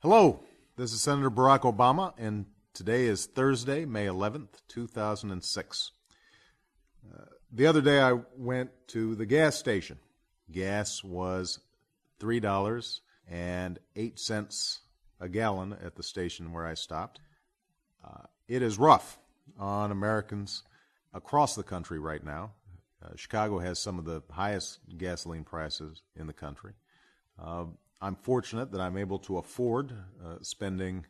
Hello, this is Senator Barack Obama, and today is Thursday, May 11th, 2006. The other day I went to the gas station. Gas was $3.08 a gallon at the station where I stopped. It is rough on Americans across the country right now. Chicago has some of the highest gasoline prices in the country. I'm fortunate that I'm able to afford spending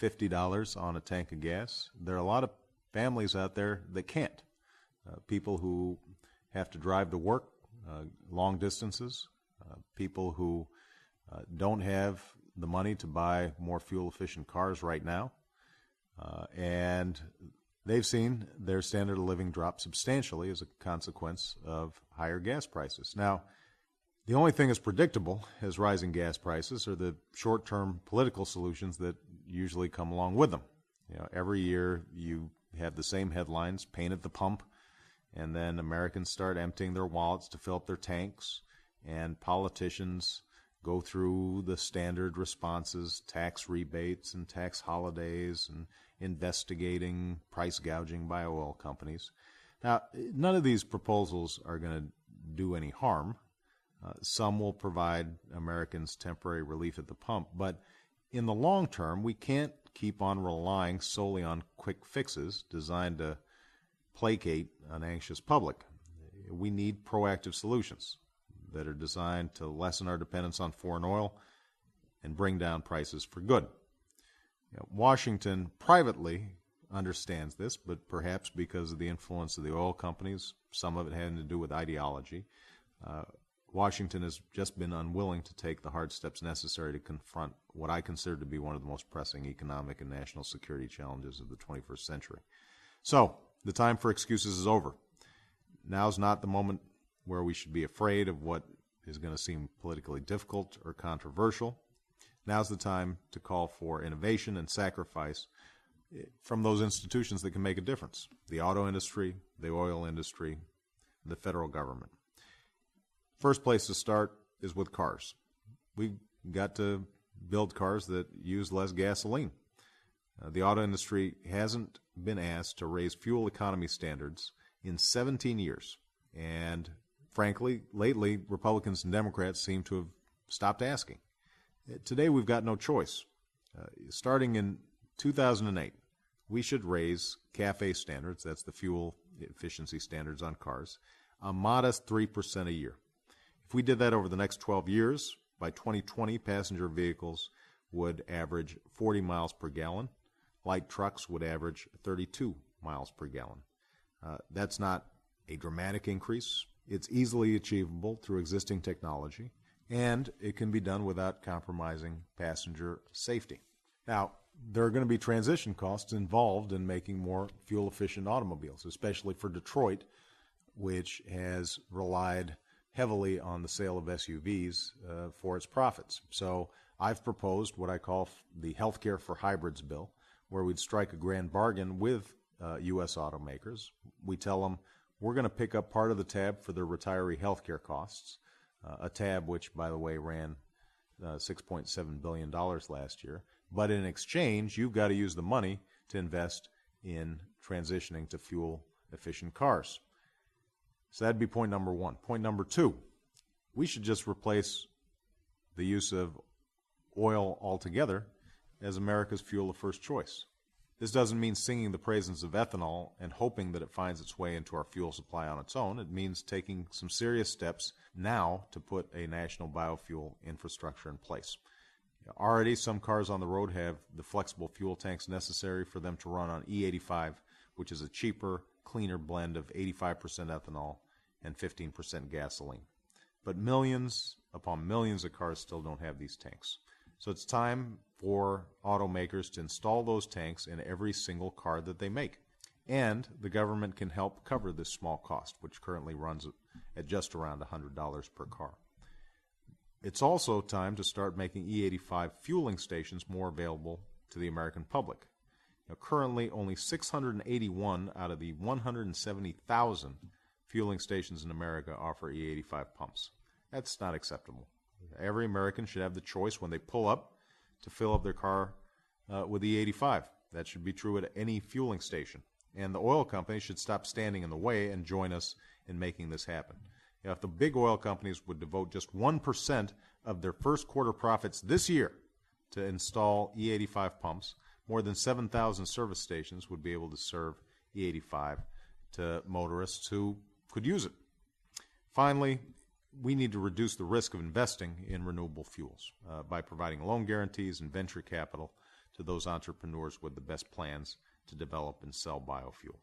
$50 on a tank of gas. There are a lot of families out there that can't. People who have to drive to work long distances, people who don't have the money to buy more fuel-efficient cars right now, and they've seen their standard of living drop substantially as a consequence of higher gas prices. Now, the only thing that's predictable as rising gas prices are the short-term political solutions that usually come along with them. Every year you have the same headlines, pain at the pump, and then Americans start emptying their wallets to fill up their tanks, and politicians go through the standard responses, tax rebates and tax holidays, and investigating price gouging by oil companies. Now, none of these proposals are going to do any harm. Some will provide Americans temporary relief at the pump, but in the long term, we can't keep on relying solely on quick fixes designed to placate an anxious public. We need proactive solutions that are designed to lessen our dependence on foreign oil and bring down prices for good. Washington privately understands this, but perhaps because of the influence of the oil companies, some of it having to do with ideology, Washington has just been unwilling to take the hard steps necessary to confront what I consider to be one of the most pressing economic and national security challenges of the 21st century. So, the time for excuses is over. Now's not the moment where we should be afraid of what is going to seem politically difficult or controversial. Now's the time to call for innovation and sacrifice from those institutions that can make a difference: the auto industry, the oil industry, the federal government. First place to start is with cars. We've got to build cars that use less gasoline. The auto industry hasn't been asked to raise fuel economy standards in 17 years. And frankly, lately, Republicans and Democrats seem to have stopped asking. Today, we've got no choice. Starting in 2008, we should raise CAFE standards, that's the fuel efficiency standards on cars, a modest 3% a year. If we did that over the next 12 years, by 2020, passenger vehicles would average 40 miles per gallon. Light trucks would average 32 miles per gallon. That's not a dramatic increase. It's easily achievable through existing technology, and it can be done without compromising passenger safety. Now, there are going to be transition costs involved in making more fuel-efficient automobiles, especially for Detroit, which has relied heavily on the sale of SUVs for its profits. So I've proposed what I call the Healthcare for Hybrids bill, where we'd strike a grand bargain with U.S. automakers. We tell them we're going to pick up part of the tab for their retiree health care costs, a tab which, by the way, ran $6.7 billion last year. But in exchange, you've got to use the money to invest in transitioning to fuel-efficient cars. So that'd be point number one. Point number two, we should just replace the use of oil altogether as America's fuel of first choice. This doesn't mean singing the praises of ethanol and hoping that it finds its way into our fuel supply on its own. It means taking some serious steps now to put a national biofuel infrastructure in place. Already, some cars on the road have the flexible fuel tanks necessary for them to run on E85, which is a cheaper, cleaner blend of 85% ethanol and 15% gasoline. But millions upon millions of cars still don't have these tanks. So it's time for automakers to install those tanks in every single car that they make. And the government can help cover this small cost, which currently runs at just around $100 per car. It's also time to start making E85 fueling stations more available to the American public. Currently, only 681 out of the 170,000 fueling stations in America offer E85 pumps. That's not acceptable. Every American should have the choice when they pull up to fill up their car with E85. That should be true at any fueling station. And the oil companies should stop standing in the way and join us in making this happen. If the big oil companies would devote just 1% of their first quarter profits this year to install E85 pumps, more than 7,000 service stations would be able to serve E85 to motorists who could use it. Finally, we need to reduce the risk of investing in renewable fuels by providing loan guarantees and venture capital to those entrepreneurs with the best plans to develop and sell biofuel.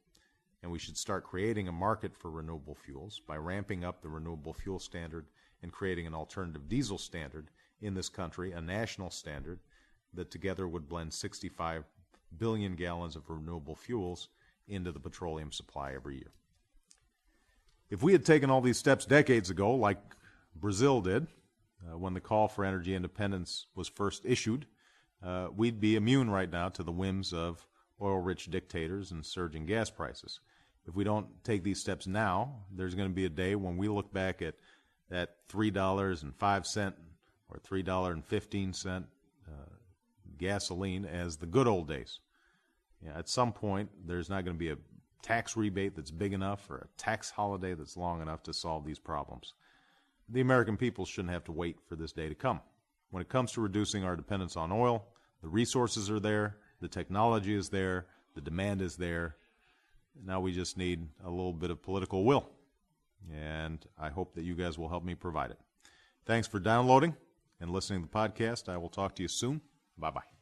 And we should start creating a market for renewable fuels by ramping up the renewable fuel standard and creating an alternative diesel standard in this country, a national standard that together would blend 65 billion gallons of renewable fuels into the petroleum supply every year. If we had taken all these steps decades ago, like Brazil did, when the call for energy independence was first issued, we'd be immune right now to the whims of oil-rich dictators and surging gas prices. If we don't take these steps now, there's going to be a day when we look back at that $3.05 or $3.15 gasoline as the good old days. At some point, there's not going to be a tax rebate that's big enough or a tax holiday that's long enough to solve these problems. The American people shouldn't have to wait for this day to come. When it comes to reducing our dependence on oil, the resources are there, the technology is there, the demand is there. Now we just need a little bit of political will, and I hope that you guys will help me provide it. Thanks for downloading and listening to the podcast. I will talk to you soon. Bye-bye.